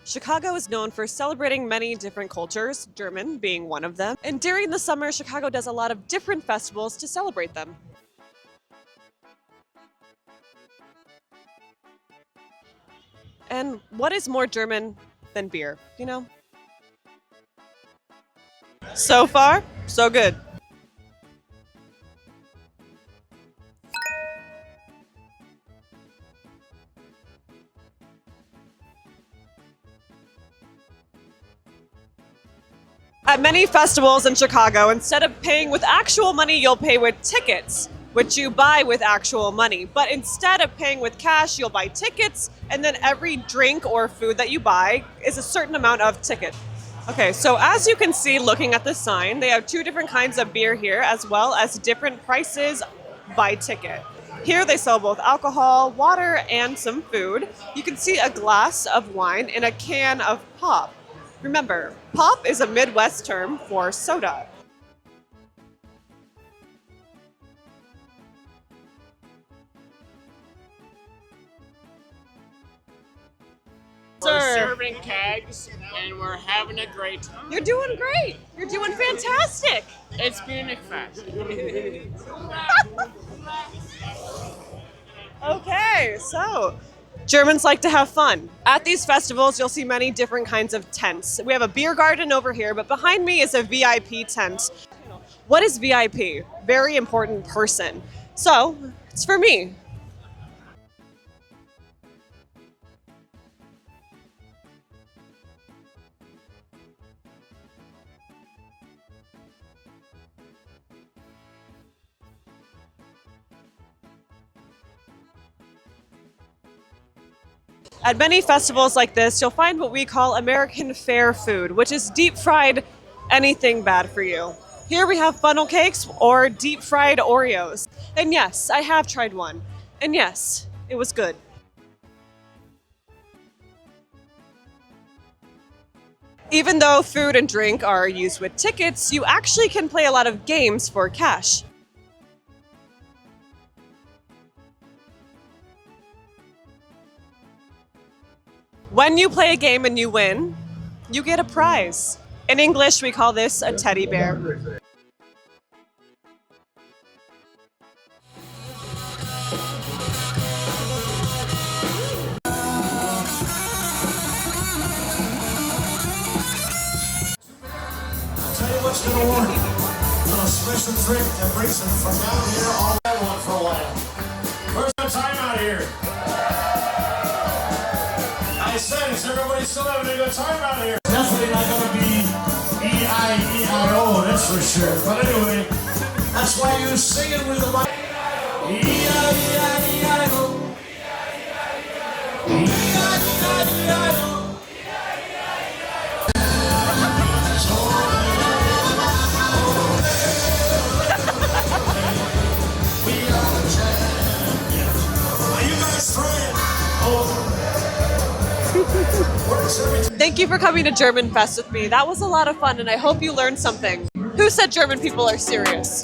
Chicago is known for celebrating many different cultures, German being one of them. And during the summer, Chicago does a lot of different festivals to celebrate them. And what is more German than beer, you know? So far, so good. At many festivals in Chicago, instead of paying with actual money, you'll pay with tickets, which you buy with actual money. But instead of paying with cash, you'll buy tickets, and then every drink or food that you buy is a certain amount of ticket. Okay, so as you can see looking at the sign, they have two different kinds of beer here, as well as different prices by ticket. Here they sell both alcohol, water, and some food. You can see a glass of wine and a can of pop. Remember, pop is a Midwest term for soda. We're serving kegs and we're having a great time. You're doing great. You're doing fantastic. It's Munich Fest. Okay, so Germans like to have fun. At these festivals, you'll see many different kinds of tents. We have a beer garden over here, but behind me is a VIP tent. What is VIP? Very important person. So, it's for me. At many festivals like this, you'll find what we call American fare food, which is deep fried anything bad for you. Here we have funnel cakes or deep fried Oreos. And yes, I have tried one. And yes, it was good. Even though food and drink are used with tickets, you actually can play a lot of games for cash. When you play a game and you win, you get a prize. In English, we call this a teddy bear. Tell you what's gonna work. A little special trick that brings them from down here all that one for a while. Where's the time out here? I said, is everybody still having a good time out here? Definitely not gonna be E-I-E-I-O, that's for sure. But anyway, that's why you sing it with the mic. E-I-E-I-E-I-O. E-I-E-I-E-I-O. Thank you for coming to German Fest with me. That was a lot of fun and I hope you learned something. Who said German people are serious?